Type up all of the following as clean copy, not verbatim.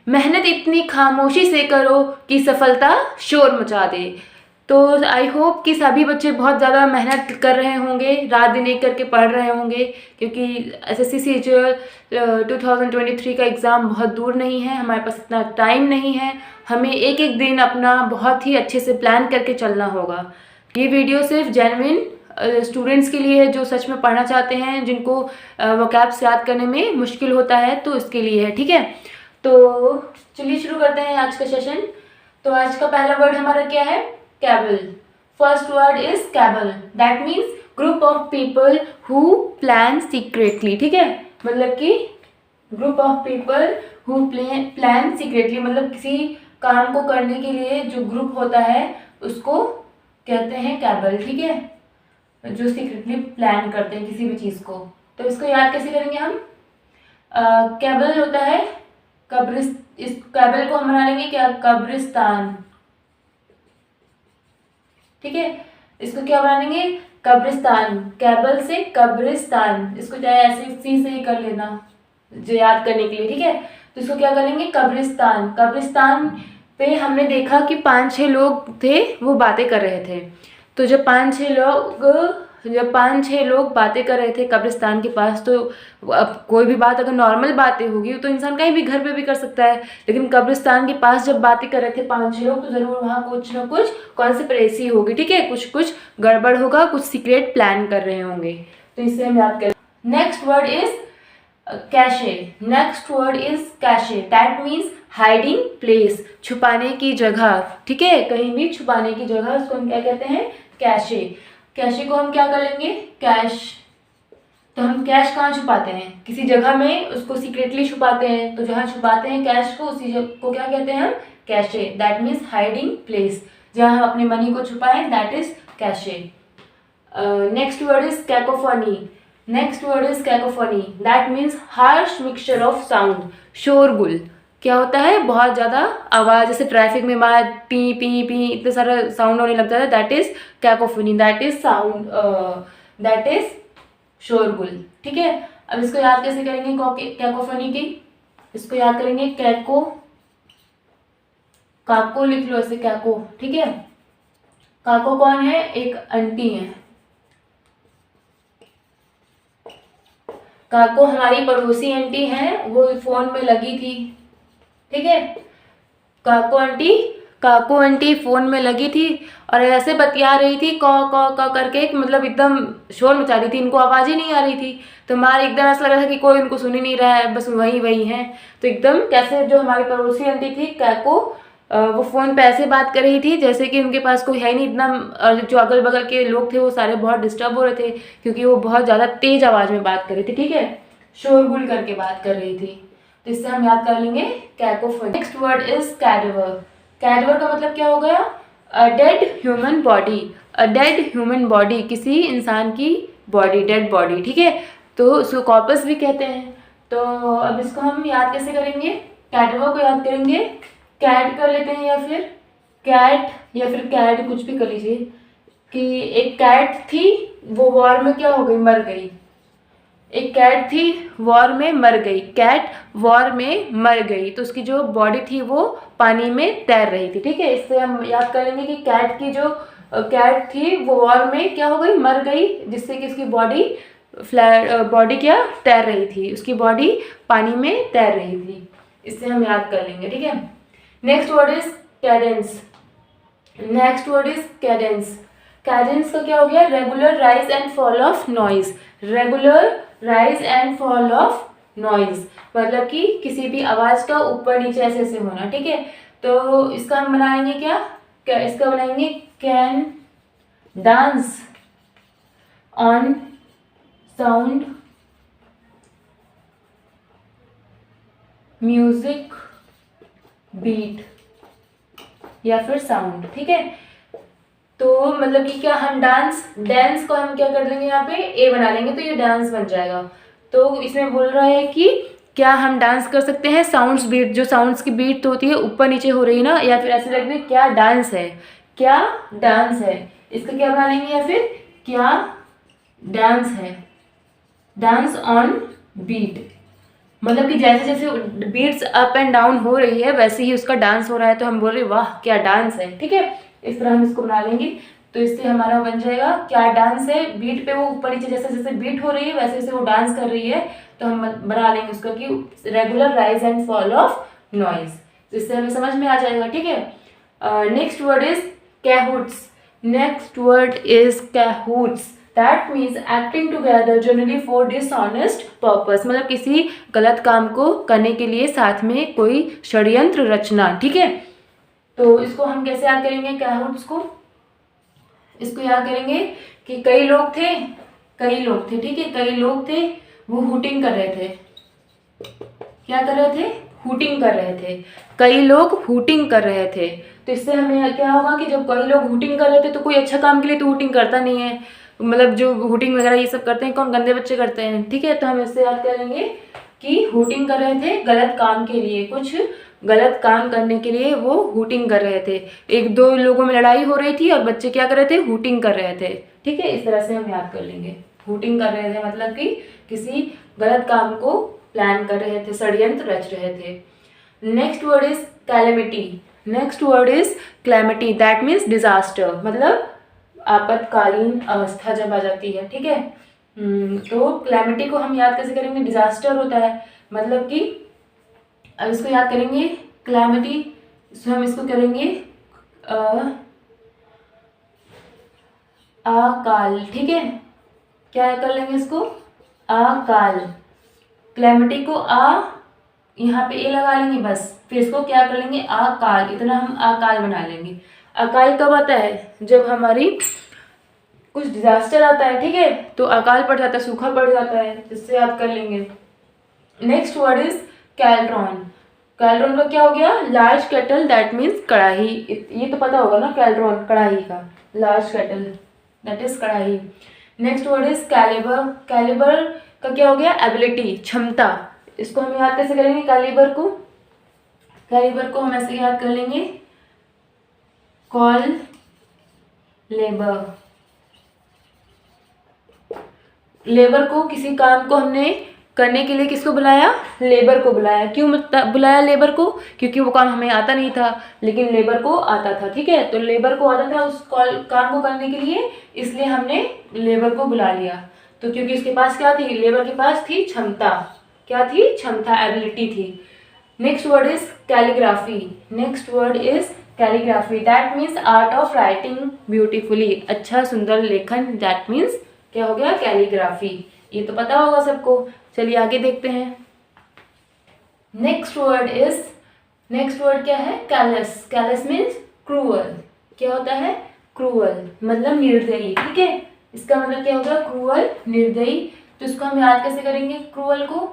मेहनत इतनी खामोशी से करो कि सफलता शोर मचा दे। तो आई होप कि सभी बच्चे बहुत ज़्यादा मेहनत कर रहे होंगे, रात दिन एक करके पढ़ रहे होंगे, क्योंकि एसएससी सीजीएल 2023 का एग्ज़ाम बहुत दूर नहीं है, हमारे पास इतना टाइम नहीं है, हमें एक एक दिन अपना बहुत ही अच्छे से प्लान करके चलना होगा। ये वीडियो सिर्फ जेन्युइन स्टूडेंट्स के लिए है जो सच में पढ़ना चाहते हैं, जिनको वोकैब्स याद करने में मुश्किल होता है, तो इसके लिए है, ठीक है। तो चलिए शुरू करते हैं आज का सेशन। तो आज का पहला वर्ड हमारा क्या है? Cabal. First word is cabal. That means group of people who plan secretly. ठीक है, मतलब कि group of people who plan secretly, मतलब किसी काम को करने के लिए जो ग्रुप होता है उसको कहते हैं कैबल। ठीक है, जो सीक्रेटली प्लान करते हैं किसी भी चीज़ को। तो इसको याद कैसे करेंगे हम? कैबल होता है इस कैबल को हम बना लेंगे क्या? कब्रिस्तान। ठीक है, इसको क्या बना देंगे? कब्रिस्तान। कैबल से कब्रिस्तान, इसको चाहे ऐसे सी से ही कर लेना जो याद करने के लिए। ठीक है, तो इसको क्या करेंगे? कब्रिस्तान। कब्रिस्तान पे हमने देखा कि 5-6 लोग थे, वो बातें कर रहे थे। तो जब 5-6 लोग बातें कर रहे थे कब्रिस्तान के पास, तो अब कोई भी बात अगर नॉर्मल बातें होगी तो इंसान कहीं भी घर पे भी कर सकता है, लेकिन कब्रिस्तान के पास जब बातें कर रहे थे 5-6 लोग, तो ज़रूर वहाँ कुछ ना कुछ कॉन्स्पिरेसी होगी। ठीक है, कुछ गड़बड़ होगा, कुछ सीक्रेट प्लान कर रहे होंगे। तो इससे हम याद करें। Next word is cache. Next word is cache. That means hiding place, छुपाने की जगह। ठीक है, कहीं भी छुपाने की जगह, उसको हम क्या कहते हैं? कैशे। कैशे को हम क्या कर लेंगे? कैश। तो हम कैश कहाँ छुपाते हैं? किसी जगह में उसको सीक्रेटली छुपाते हैं, तो जहाँ छुपाते हैं कैश को, उसी जगह को क्या कहते हैं हम? Cache. That means hiding place, जहाँ हम अपने मनी को छुपाएं, that is cache. Next word is cacophony. Next word is cacophony. That means harsh mixture of sound, शोरगुल। क्या होता है? बहुत ज़्यादा आवाज़, जैसे ट्रैफिक में बाहर पी पी पी इतने सारा साउंड होने लगता है, that is cacophony. That is sound, that is शोरगुल। ठीक है, अब इसको याद कैसे करेंगे कैकोफोनी की? इसको याद करेंगे कैको, काको लिख लो ऐसे, कैको। ठीक है, काको कौन है? एक आंटी है। काको हमारी पड़ोसी आंटी है, वो फोन में लगी थी। ठीक है, काको आंटी फोन में लगी थी और ऐसे बतिया रही थी कौ करके, मतलब एकदम शोर मचा रही थी, इनको आवाज़ ही नहीं आ रही थी। तो हमारे एकदम ऐसा लग रहा था कि कोई उनको सुन ही नहीं रहा है, बस वही है। तो एकदम कैसे जो हमारी पड़ोसी आंटी थी कैको, वो फ़ोन पे ऐसे बात कर रही थी जैसे कि उनके पास कोई है नहीं, इतना जो अगल बगल के लोग थे वो सारे बहुत डिस्टर्ब हो रहे थे, क्योंकि वो बहुत ज़्यादा तेज़ आवाज़ में बात कर रही थी। ठीक है, शोरगुल करके बात कर रही थी। तो इससे हम याद कर लेंगे cacophony. Next word is cadaver. Cadaver का मतलब क्या हो गया? A dead human body. A dead human body, किसी इंसान की बॉडी, डेड बॉडी। ठीक है, तो उसको कॉर्पस भी कहते हैं। तो अब इसको हम याद कैसे करेंगे? कैडेवर को याद करेंगे, कैट कर लेते हैं, या फिर कैट, या फिर कैट, कुछ भी कर लीजिए। कि एक कैट थी, वो वॉर में क्या हो गई? मर गई। एक कैट थी, वॉर में मर गई। कैट वॉर में मर गई, तो उसकी जो बॉडी थी वो पानी में तैर रही थी। ठीक है, इससे हम याद करेंगे कि कैट की जो कैट थी वो वॉर में क्या हो गई? मर गई, जिससे कि उसकी बॉडी क्या? तैर रही थी, उसकी बॉडी पानी में तैर रही थी। इससे हम याद कर लेंगे। ठीक है, next word is Cadence. Next word is Cadence. Cadence का क्या हो गया? Regular rise and fall of noise. Regular rise and fall of noise, मतलब कि किसी भी आवाज़ का ऊपर नीचे ऐसे ऐसे होना। ठीक है, तो इसका हम बनाएंगे क्या इसका बनाएंगे can dance on sound music beat, या फिर साउंड। ठीक है, तो मतलब कि क्या हम डांस को हम क्या कर लेंगे? यहाँ पे ए बना लेंगे, तो ये डांस बन जाएगा। तो इसमें बोल रहा है कि क्या हम डांस कर सकते हैं? साउंड्स बीट, जो साउंड्स की बीट तो होती है ऊपर नीचे हो रही है ना, या फिर ऐसे लग रही है क्या डांस है, क्या डांस है। इसका क्या बना लेंगे? या फिर क्या डांस है, डांस ऑन बीट, मतलब कि जैसे जैसे बीट्स अप एंड डाउन हो रही है वैसे ही उसका डांस हो रहा है, तो हम बोल रहे वाह क्या डांस है। ठीक है, इस तरह हम इसको बना लेंगे। तो इससे हमारा बन जाएगा क्या डांस है, बीट पे वो ऊपर नीचे जैसे जैसे बीट हो रही है वैसे वैसे वो डांस कर रही है। तो हम बना लेंगे उसका कि regular rise and fall of noise, जिससे हमें समझ में आ जाएगा। ठीक है, next word is cahoots. Next word is cahoots, that means acting together generally for dishonest purpose, मतलब किसी गलत काम को करने के लिए साथ में कोई षड्यंत्र रचना। ठीक है, तो इसको हम कैसे याद करेंगे कैहूट्स को? इसको याद करेंगे कि कई लोग थे, ठीक है, कई लोग थे, वो हुटिंग कर रहे थे। क्या कर रहे थे? हुटिंग कर रहे थे। कई लोग हुटिंग कर रहे थे। तो इससे हमें क्या होगा कि जब कई लोग हुटिंग कर रहे थे तो कोई अच्छा काम के लिए तो हुटिंग करता नहीं है, मतलब जो हुटिंग वगैरह ये सब करते हैं कौन? गंदे बच्चे करते हैं। ठीक है, तो हम इससे याद करेंगे कि हुटिंग कर रहे थे गलत काम के लिए, कुछ गलत काम करने के लिए वो हुटिंग कर रहे थे। एक दो लोगों में लड़ाई हो रही थी और बच्चे क्या कर रहे थे? हुटिंग कर रहे थे। ठीक है, इस तरह से हम याद कर लेंगे। हुटिंग कर रहे थे मतलब कि किसी गलत काम को प्लान कर रहे थे, षड्यंत्र रच रहे थे। Next word is calamity. Next word is calamity, that means disaster, मतलब आपातकालीन अवस्था जब आ जाती है। ठीक है, तो कैलेमिटी को हम याद कैसे करेंगे? डिजास्टर होता है, मतलब कि अब इसको याद करेंगे कैलेमिटी, हम इसको करेंगे अकाल। ठीक है, क्या कर लेंगे इसको? अकाल। कैलेमिटी को यहाँ पे ए लगा लेंगे बस, फिर इसको क्या कर लेंगे? अकाल, इतना हम अकाल बना लेंगे। अकाल कब आता है? जब हमारी कुछ डिजास्टर आता है। ठीक है, तो अकाल पड़ जाता है, सूखा पड़ जाता है, इससे याद कर लेंगे। Next word is caltrop. Caltrop का क्या हो गया? लार्ज केटल, दैट मीन्स कढ़ाई। ये तो पता होगा ना, कैल्ट्रॉन कढ़ाई का, लार्ज केटल दैट इज कढ़ाई। Next word is calibre. Calibre का क्या हो गया? एबिलिटी, क्षमता। इसको हम याद कैसे करेंगे कैलिबर को? कैलिबर को हम ऐसे याद कर लेंगे कॉल लेबर। लेबर को, किसी काम को हमने करने के लिए किसको बुलाया? लेबर को बुलाया। क्यों बुलाया लेबर को? क्योंकि वो काम हमें आता नहीं था, लेकिन लेबर को आता था। ठीक है, तो लेबर को आता था उस काम को करने के लिए, इसलिए हमने लेबर को बुला लिया। तो क्योंकि उसके पास क्या थी? लेबर के पास थी क्षमता। क्या थी? क्षमता, एबिलिटी थी। Next word is calligraphy. Next word is calligraphy, that means art of writing beautifully, अच्छा सुंदर लेखन, दैट मीन्स क्या हो गया? कैलीग्राफी। ये तो पता होगा सबको। चलिए आगे देखते हैं। नेक्स्ट वर्ड क्या है? कैलस। Callus means cruel. क्या होता है? क्रूअल, मतलब निर्दयी। ठीक है, इसका मतलब क्या होगा? क्रूअल, निर्दयी। तो इसको हम याद कैसे करेंगे क्रूअल को?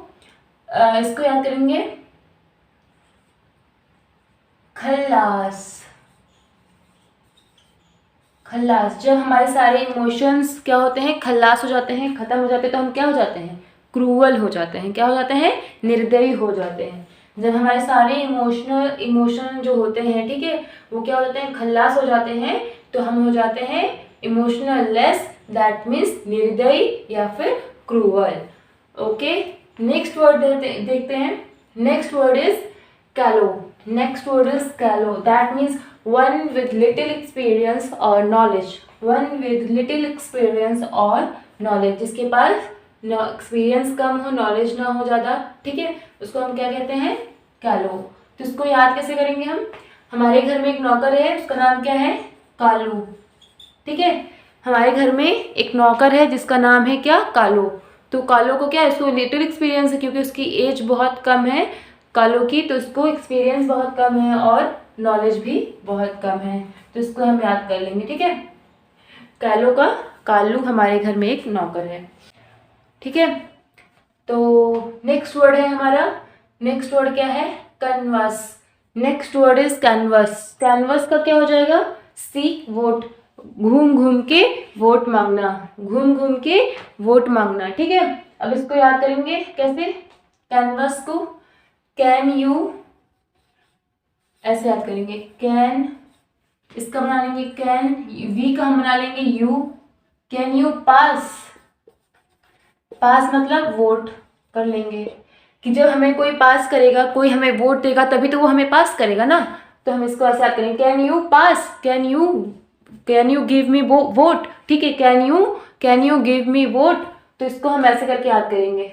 इसको याद करेंगे खल्लास। खल्लास, जब हमारे सारे इमोशंस क्या होते हैं? खल्लास हो जाते हैं, खत्म हो जाते हैं, तो हम क्या हो जाते हैं? क्रूअल हो जाते हैं। क्या हो जाते हैं? निर्दयी हो जाते हैं। जब हमारे सारे इमोशन जो होते हैं, ठीक है, वो क्या हो जाते हैं? खल्लास हो जाते हैं, तो हम हो जाते हैं इमोशनल लेस, दैट मीन्स निर्दयी या फिर क्रूअल। ओके, नेक्स्ट वर्ड देखते हैं। नेक्स्ट वर्ड इज कैलो। नेक्स्ट वर्ड इज कैलो, that means one with little experience or knowledge। one with little experience or knowledge, जिसके पास एक्सपीरियंस कम हो, नॉलेज ना हो ज़्यादा। ठीक है, उसको हम क्या कहते हैं? कैलो। तो इसको याद कैसे करेंगे हम? हमारे घर में एक नौकर है, उसका नाम क्या है? कालू। ठीक है, हमारे घर में एक नौकर है जिसका नाम है क्या? कालू। तो कालू को क्या है? इसको लिटिल एक्सपीरियंस है, क्योंकि उसकी एज बहुत कम है कालू की, तो उसको एक्सपीरियंस बहुत कम है और नॉलेज भी बहुत कम है। तो इसको हम याद कर लेंगे। ठीक है, कालू हमारे घर में एक नौकर है। ठीक है, तो नेक्स्ट वर्ड है हमारा, नेक्स्ट वर्ड क्या है? Canvas. Next word is canvas. Canvas का क्या हो जाएगा? सीक वोट, घूम घूम के वोट मांगना, घूम घूम के वोट मांगना। ठीक है, अब इसको याद करेंगे कैसे? कैनवास को कैन यू, ऐसे याद करेंगे कैन, इसका बना लेंगे कैन, वी का हम बना लेंगे यू। कैन यू पास, पास मतलब वोट कर लेंगे। कि जब हमें कोई पास करेगा, कोई हमें वोट देगा तभी तो वो हमें पास करेगा ना। तो हम इसको ऐसे याद करेंगे, can you pass, can you give me vote, ठीक है, can you give me vote, तो इसको हम ऐसे करके याद करेंगे,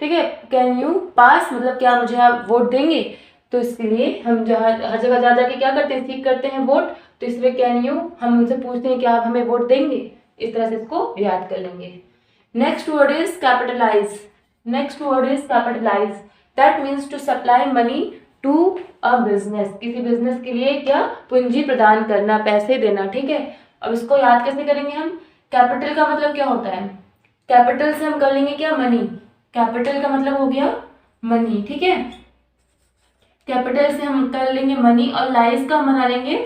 ठीक है। कैन यू पास मतलब क्या मुझे आप वोट देंगे, तो इसके लिए हम जहाँ हर जगह जा जाके क्या करते हैं, सीख करते हैं वोट, तो इसलिए कैन यू हम उनसे पूछते हैं कि आप हमें वोट देंगे, इस तरह से इसको याद कर लेंगे। Next word is capitalise. Next word is capitalise, that means to supply money to a business, किसी बिजनेस के लिए क्या पूंजी प्रदान करना, पैसे देना, ठीक है। अब इसको याद कैसे करेंगे हम, कैपिटल का मतलब क्या होता है, कैपिटल से हम कर लेंगे क्या, मनी, कैपिटल का मतलब हो गया मनी, ठीक है। कैपिटल से हम कर लेंगे मनी, और लाइज का हम बना लेंगे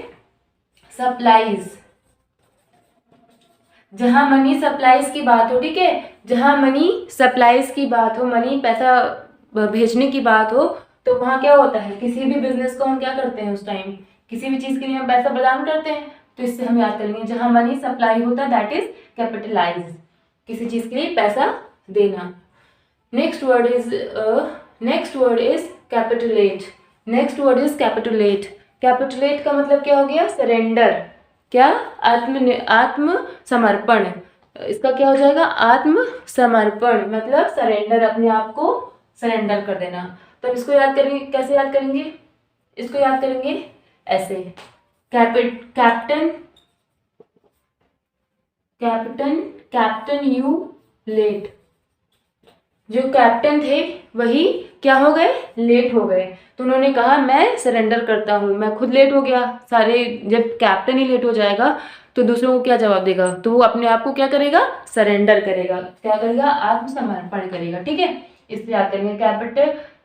सप्लाईज, जहां मनी सप्लाईज की बात हो, ठीक है, जहां मनी सप्लाईज की बात हो, मनी पैसा भेजने की बात हो, तो वहां क्या होता है, किसी भी बिजनेस को हम क्या करते हैं, उस टाइम किसी भी चीज के लिए हम पैसा प्रदान करते हैं, तो इससे हम याद करेंगे जहां मनी सप्लाई होता है दैट इज कैपिटलाइज, किसी चीज के लिए पैसा देना। Next word is capitulate. Next word is capitulate. Capitulate का मतलब क्या हो गया, सरेंडर, क्या, आत्म समर्पण, इसका क्या हो जाएगा, आत्म समर्पण मतलब सरेंडर, अपने आप को सरेंडर कर देना। तो हम इसको याद करेंगे, कैसे याद करेंगे, इसको याद करेंगे ऐसे, कैप्टन यू लेट, जो कैप्टन थे वही क्या हो गए, लेट हो गए, तो उन्होंने कहा मैं सरेंडर करता हूँ, मैं खुद लेट हो गया, सारे जब कैप्टन ही लेट हो जाएगा तो दूसरों को क्या जवाब देगा, तो वो अपने आप को क्या करेगा, सरेंडर करेगा, क्या करेगा, आत्मसमर्पण करेगा, ठीक है। इससे याद करेंगे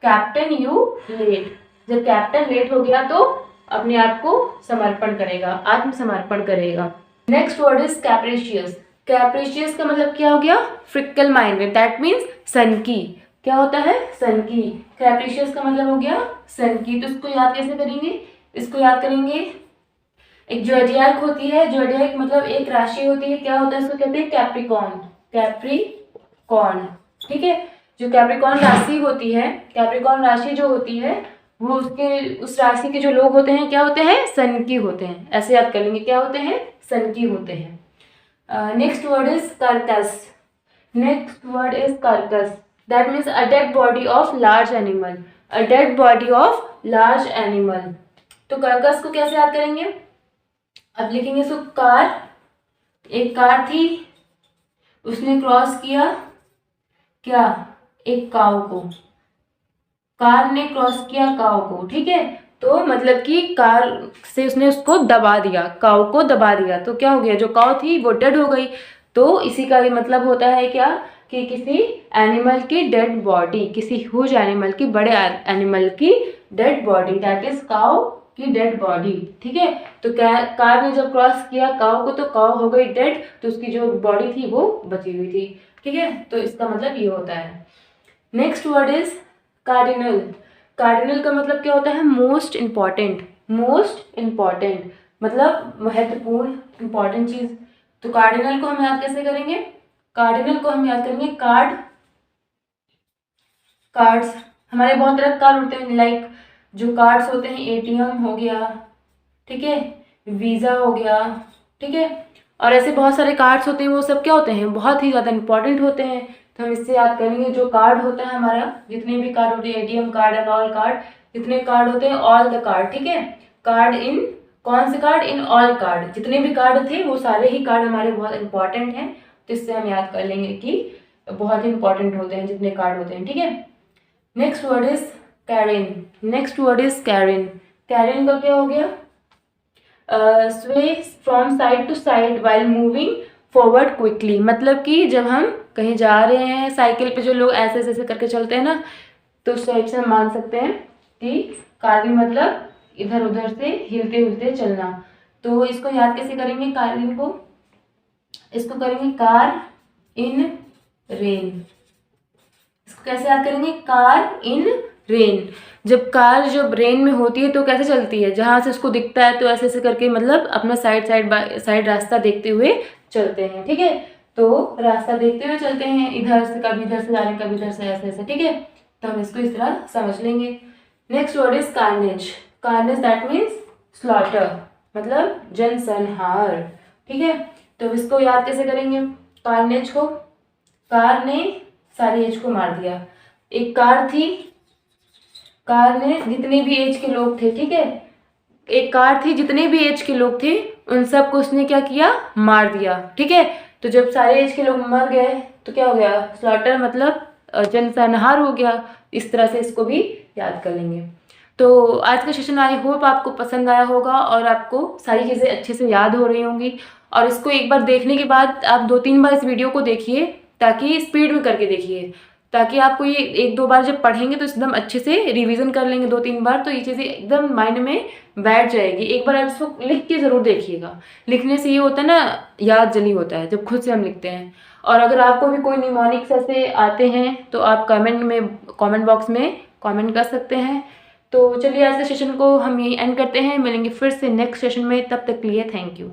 कैप्टन यू लेट, जब कैप्टन लेट हो गया तो अपने आप को समर्पण करेगा, आत्मसमर्पण करेगा। Next word is capricious. Capricious का मतलब क्या हो गया, फ्रिकल माइंडेड, दैट मीन्स सनकी, क्या होता है, सनकी। कैप्रिशियस का मतलब हो गया सनकी, तो इसको याद कैसे करेंगे, इसको याद करेंगे, एक जोडियाक होती है, जोडियाक मतलब एक राशि होती है, क्या होता है, इसको कहते हैं कैप्रिकॉर्न, कैप्रिकॉर्न, ठीक है। जो कैप्रिकॉर्न राशि होती है, कैप्रिकॉर्न राशि जो होती है वो उस राशि के जो लोग होते हैं क्या होते हैं, सनकी होते हैं, ऐसे याद कर लेंगे, क्या होते हैं, सनकी होते हैं। Next word is carcass. Next word is carcass, that means a dead body of large animal, a dead body of large animal. तो कार्कस को कैसे याद करेंगे, अब लिखेंगे इसको, एक कार थी, उसने क्रॉस किया क्या, एक काऊ को, कार ने क्रॉस किया काऊ को, ठीक है। तो मतलब कि कार से उसने उसको दबा दिया, काऊ को दबा दिया, तो क्या हो गया, जो काऊ थी वो डेड हो गई। तो इसी का ये मतलब होता है क्या, कि किसी एनिमल की डेड बॉडी, किसी ह्यूज एनिमल की, बड़े एनिमल की डेड बॉडी, दैट इज काऊ की डेड बॉडी, ठीक है। तो कार ने जब क्रॉस किया काऊ को तो काऊ हो गई डेड, तो उसकी जो बॉडी थी वो बची हुई थी, ठीक है। तो इसका मतलब ये होता है। Next word is cardinal. Cardinal का मतलब क्या होता है, मोस्ट इम्पॉर्टेंट, मोस्ट इम्पॉर्टेंट मतलब महत्वपूर्ण, इम्पॉर्टेंट चीज। तो कार्डिनल को हम याद कैसे करेंगे, कार्डिनल को हम याद करेंगे कार्ड्स, हमारे बहुत तरह कार्ड होते हैं, लाइक जो कार्ड्स होते हैं, एटीएम हो गया, ठीक है, वीज़ा हो गया, ठीक है, और ऐसे बहुत सारे कार्ड्स होते हैं, वो सब क्या होते हैं, बहुत ही ज़्यादा इंपॉर्टेंट होते हैं। तो हम इससे याद करेंगे, जो कार्ड होता है हमारा, जितने भी कार्ड होते हैं, ATM card and all card, जितने कार्ड होते हैं, ऑल द कार्ड, ठीक है, कार्ड इन, कौन से कार्ड, इन ऑल कार्ड, जितने भी कार्ड थे वो सारे ही कार्ड हमारे बहुत इंपॉर्टेंट हैं। तो इससे हम याद कर लेंगे कि बहुत ही इंपॉर्टेंट होते हैं जितने कार्ड होते हैं, ठीक है। Next word is careen. Next word is careen. Careen का क्या हो गया, sway from side to side while moving forward quickly, मतलब कि जब हम कहीं जा रहे हैं, साइकिल पे जो लोग ऐसे ऐसे करके चलते हैं ना, तो उस टाइप से हम मान सकते हैं कि कैरिन मतलब इधर उधर से हिलते हिलते चलना। तो इसको याद कैसे करेंगे, कैरिन को, इसको करेंगे कार इन रेन। इसको कैसे याद करेंगे, कार इन रेन। जब कार जब रेन में होती है तो कैसे चलती है, जहाँ से उसको दिखता है तो ऐसे ऐसे करके, मतलब अपना साइड रास्ता देखते हुए चलते हैं, ठीक है। तो रास्ता देखते हुए चलते हैं, इधर से, कभी इधर से जा रहे हैं, कभी इधर से, ऐसे ऐसे, ठीक है। तो हम इसको इस तरह समझ लेंगे। Next word is carnage. Carnage that means slaughter, मतलब जनसंहार। ठीक है, तो इसको याद कैसे करेंगे? कार्नेज को, कार ने सारी एज को मार दिया। एक कार थी, कार ने जितने भी एज के लोग थे, ठीक है, एक कार थी, जितने भी एज के लोग थे उन सबको उसने क्या किया? मार दिया। ठीक है, तो जब सारे एज के लोग मर गए तो क्या हो गया? स्लॉटर मतलब जनसंहार हो गया। इस तरह से इसको भी याद कर लेंगे। तो आज का सेशन आई होप आपको पसंद आया होगा और आपको सारी चीज़ें अच्छे से याद हो रही होंगी। और इसको एक बार देखने के बाद आप 2-3 बार इस वीडियो को देखिए, ताकि स्पीड में करके देखिए, ताकि आपको ये 1-2 बार जब पढ़ेंगे तो एकदम अच्छे से रिवीजन कर लेंगे 2-3 बार, तो ये चीज़ें एकदम माइंड में बैठ जाएगी। एक बार आप इसको लिख के ज़रूर देखिएगा। लिखने से ये होता है ना, याद जल्दी होता है जब खुद से हम लिखते हैं। और अगर आपको भी कोई निमोनिक्स ऐसे आते हैं तो आप कमेंट बॉक्स में कमेंट कर सकते हैं। तो चलिए आज के सेशन को हम यहीं एंड करते हैं। मिलेंगे फिर से नेक्स्ट सेशन में, तब तक के लिए थैंक यू।